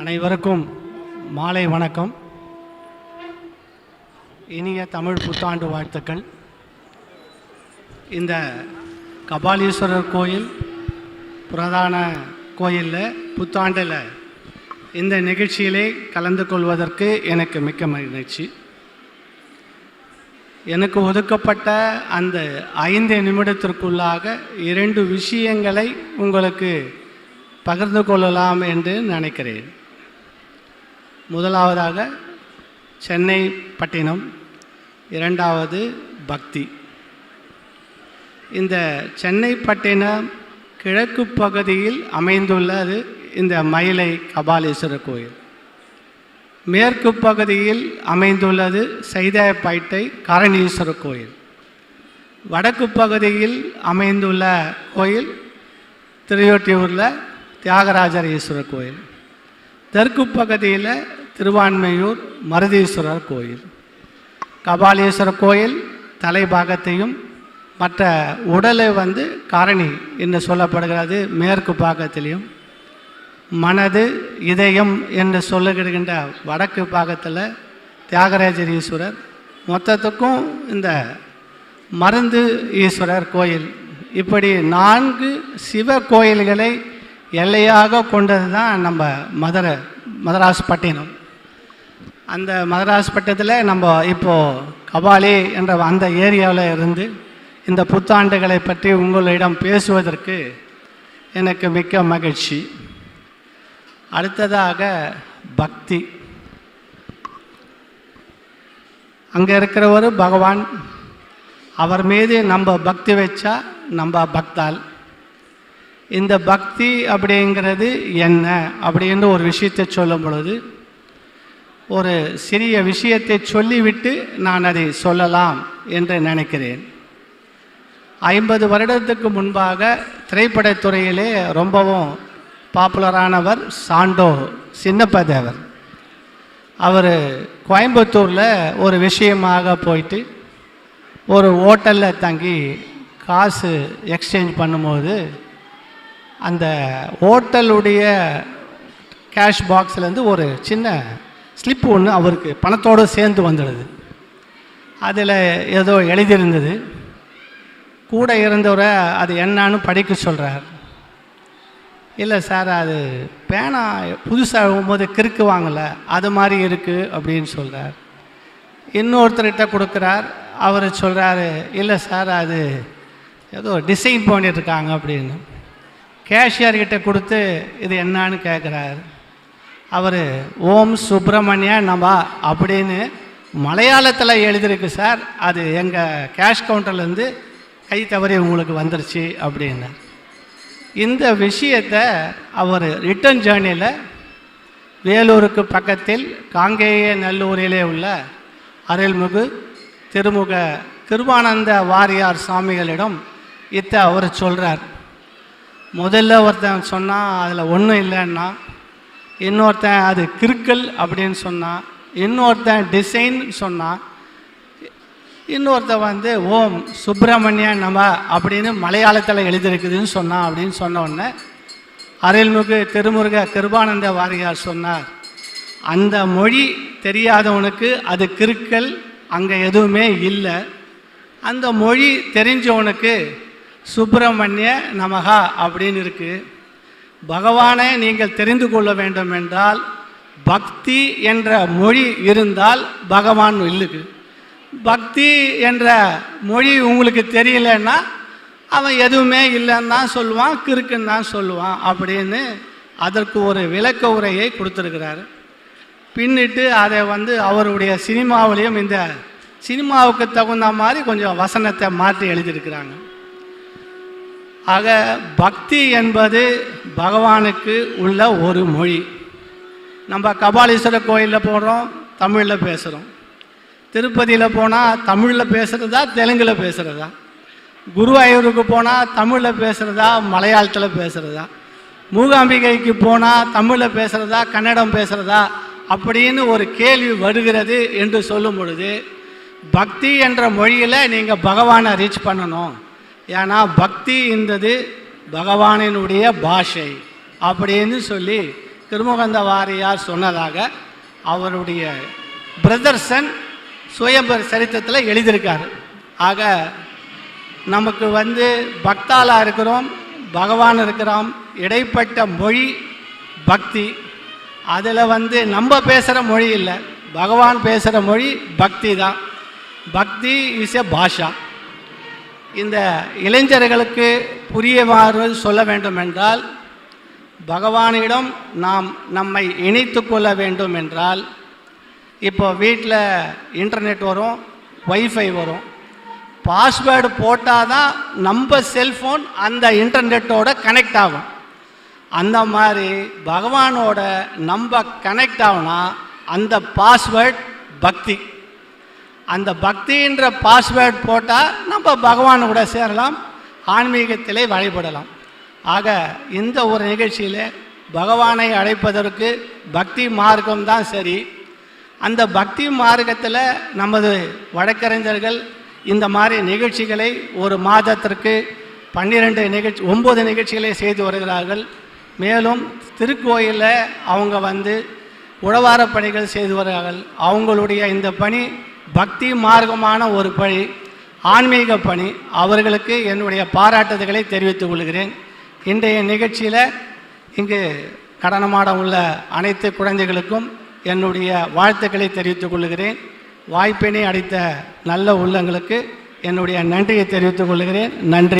அனைவருக்கும் மாலை வணக்கம். இனிய தமிழ் புத்தாண்டு வாழ்த்துக்கள். இந்த கபாலீஸ்வரர் கோயில் பிரதான கோயிலில் புத்தாண்டில் இந்த நிகழ்ச்சியிலே கலந்து கொள்வதற்கு எனக்கு மிக்க மகிழ்ச்சி. எனக்கு ஒதுக்கப்பட்ட அந்த 5 நிமிடத்திற்குள்ளாக 2 விஷயங்களை உங்களுக்கு பகிர்ந்து கொள்ளலாம் என்று நினைக்கிறேன். முதலாவதாக சென்னை பட்டினம், இரண்டாவது பக்தி. இந்த சென்னை பட்டினம் கிழக்கு பகுதியில் அமைந்துள்ளது இந்த மயிலை கபாலீஸ்வரர் கோயில். மேற்கு பகுதியில் அமைந்துள்ளது சைதாப்பேட்டை காரணீஸ்வரர் கோயில். வடக்கு பகுதியில் அமைந்துள்ள கோயில் திருவொற்றியூரில் தியாகராஜர் ஈஸ்வரர் கோயில். தெற்கு பகுதியில் திருவான்மையூர் மருதீஸ்வரர் கோயில். கபாலீஸ்வரர் கோயில் தலைபாகத்தையும் மற்ற உடலை காரணி என்று சொல்லப்படுகிறது மேற்கு பாகத்திலையும், மனது இதயம் என்று சொல்லுகின்ற வடக்கு பாகத்தில் தியாகராஜர் ஈஸ்வரர், மொத்தத்துக்கும் இந்த மருந்து ஈஸ்வரர் கோயில். இப்படி 4 சிவ கோயில்களை எல்லையாக கொண்டது தான் நம்ம மதராஸ் பட்டினம். அந்த மதராஸ் பட்டத்தில் நம்ம இப்போது கபாலி என்ற அந்த ஏரியாவில் இருந்து இந்த புத்தாண்டுகளை பற்றி உங்களிடம் பேசுவதற்கு எனக்கு மிக்க மகிழ்ச்சி. அடுத்ததாக பக்தி. அங்கே இருக்கிறவர் பகவான். அவர் மீது நம்ம பக்தி வச்சா நம்ம பக்தால். இந்த பக்தி அப்படிங்கிறது என்ன அப்படின்னு ஒரு விஷயத்தை சொல்லும் பொழுது, ஒரு சிறிய விஷயத்தை சொல்லிவிட்டு நான் அதை சொல்லலாம் என்று நினைக்கிறேன். 50 வருடத்துக்கு முன்பாக திரைப்படத்துறையிலே ரொம்பவும் பாப்புலரானவர் சாண்டோ சின்னப்ப தேவர். அவர் கோயம்புத்தூரில் ஒரு விஷயமாக போயிட்டு ஒரு ஹோட்டலில் தங்கி காசு எக்ஸ்சேஞ்ச் பண்ணும்போது அந்த ஹோட்டலுடைய கேஷ் பாக்ஸ்லேருந்து ஒரு சின்ன ஸ்லிப் ஒன்று அவருக்கு பணத்தோடு சேர்ந்து வந்துடுது. அதில் ஏதோ எழுதியிருந்தது. கூட இருந்தவரை அது என்னான்னு படிக்க சொல்கிறார். இல்லை சார், அது பேனா புதுசாக போகும்போது கிறுக்கு வாங்கலை, அது மாதிரி இருக்குது அப்படின்னு சொல்கிறார். இன்னொருத்தர்கிட்ட கொடுக்குறார். அவர் சொல்கிறாரு, இல்லை சார், அது ஏதோ டிசைன் பண்ணிட்டுருக்காங்க அப்படின்னு. கேஷியர்கிட்ட கொடுத்து இது என்னான்னு கேட்குறாரு. அவர் ஓம் சுப்பிரமணிய நம அப்படின்னு மலையாளத்தில் எழுதியிருக்கு சார், அது எங்கள் கேஷ் கவுண்டர்லேருந்து கை தவறி உங்களுக்கு வந்துருச்சு அப்படின்னு. இந்த விஷயத்தை அவர் ரிட்டர்ன் ஜேர்னியில் வேலூருக்கு பக்கத்தில் காங்கேய நல்லூரிலே உள்ள அருள்மிகு திருமுக கிருபானந்த வாரியார் சாமிகளிடம் அவர் சொல்கிறார். முதல்ல ஒருத்தன் சொன்னால் அதில் ஒன்றும் இல்லைன்னா, இன்னொருத்தன் அது கிறுக்கல் அப்படின்னு சொன்னான், இன்னொருத்தன் டிசைன் சொன்னான், இன்னொருத்தன் ஓம் சுப்பிரமணிய நம அப்படின்னு மலையாளத்தில் எழுதியிருக்குதுன்னு சொன்னான். அப்படின்னு சொன்ன உடனே அருள்மிகு திருமுருக கிருபானந்த வாரியார் சொன்னார், அந்த மொழி தெரியாதவனுக்கு அது கிறுக்கல், அங்கே எதுவுமே இல்லை. அந்த மொழி தெரிஞ்சவனுக்கு சுப்பிரமணிய நமகா அப்படின்னு இருக்குது. பகவானை நீங்கள் தெரிந்து கொள்ள வேண்டும் என்றால் பக்தி என்ற மொழி இருந்தால் பகவான் இல்லுக்கு. பக்தி என்ற மொழி உங்களுக்கு தெரியலன்னா அவன் எதுவுமே இல்லைன்னு தான் சொல்லுவான், கிறுக்குன்னு தான் சொல்லுவான் அப்படின்னு அதற்கு ஒரு விளக்க உரையை கொடுத்துருக்கிறாரு. பின்னிட்டு அதை அவருடைய சினிமாவிலையும் இந்த சினிமாவுக்கு தகுந்த மாதிரி கொஞ்சம் வசனத்தை மாற்றி எழுதியிருக்கிறாங்க. ஆக பக்தி என்பது பகவானுக்கு உள்ள ஒரு மொழி. நம்ம கபாலீஸ்வரர் கோயிலில் போகிறோம், தமிழில் பேசுகிறோம். திருப்பதியில் போனால் தமிழில் பேசுகிறதா தெலுங்கில் பேசுகிறதா? குருவாயூருக்கு போனால் தமிழில் பேசுகிறதா மலையாளத்தில் பேசுகிறதா? மூகாம்பிகைக்கு போனால் தமிழில் பேசுகிறதா கன்னடம் பேசுகிறதா அப்படின்னு ஒரு கேள்வி வருகிறது என்று சொல்லும் பொழுது, பக்தி என்ற மொழியில் நீங்கள் பகவானை ரீச் பண்ணணும். ஏன்னா பக்தி என்பது பகவானினுடைய பாஷை அப்படின்னு சொல்லி திருமுகந்த வாரியார் சொன்னதாக அவருடைய பிரதர்சன் சுயம்பர் சரித்திரத்தில் எழுதியிருக்காரு. ஆக நமக்கு பக்தாலாக இருக்கிறோம், பகவான் இருக்கிறோம், இடைப்பட்ட மொழி பக்தி. அதில் நம்ம பேசுகிற மொழி இல்லை, பகவான் பேசுகிற மொழி பக்தி தான். பக்தி இஸ் எ பாஷா. இந்த இளைஞர்களுக்கு புரியவாறு சொல்ல வேண்டும் என்றால், பகவானிடம் நாம் நம்மை இணைத்து கொள்ள வேண்டும் என்றால், இப்போ வீட்டில் இன்டர்நெட் வரும், வைஃபை வரும், பாஸ்வேர்டு போட்டால் தான் நம்ம செல்ஃபோன் அந்த இன்டர்நெட்டோட கனெக்ட் ஆகும். அந்த மாதிரி பகவானோட நம்ம கனெக்ட் ஆகுனா அந்த பாஸ்வேர்ட் பக்தி. அந்த பக்தின்ற பாஸ்வேர்ட் போட்டால் நம்ம பகவான் கூட சேரலாம், ஆன்மீகத்திலே வழிபடலாம். ஆக இந்த ஒரு நிகழ்ச்சியில் பகவானை அழைப்பதற்கு பக்தி மார்க்கம் தான் சரி. அந்த பக்தி மார்க்கத்தில் நமது வழக்கறிஞர்கள் இந்த மாதிரி நிகழ்ச்சிகளை ஒரு மாதத்திற்கு 9 நிகழ்ச்சிகளை செய்து வருகிறார்கள். மேலும் திருக்கோயிலில் அவங்க உழவார பணிகள் செய்து வருகிறார்கள். அவங்களுடைய இந்த பணி பக்தி மார்க்கமான ஒரு பணி, ஆன்மீக பணி. அவர்களுக்கு என்னுடைய பாராட்டுதல்களை தெரிவித்துக் கொள்கிறேன். இன்றைய நிகழ்ச்சியில் இங்கு நடனமாட உள்ள அனைத்து குழந்தைகளுக்கும் என்னுடைய வாழ்த்துக்களை தெரிவித்துக் கொள்கிறேன். வாய்ப்பினை அளித்த நல்ல உள்ளங்களுக்கு என்னுடைய நன்றியை தெரிவித்துக் கொள்கிறேன். நன்றி.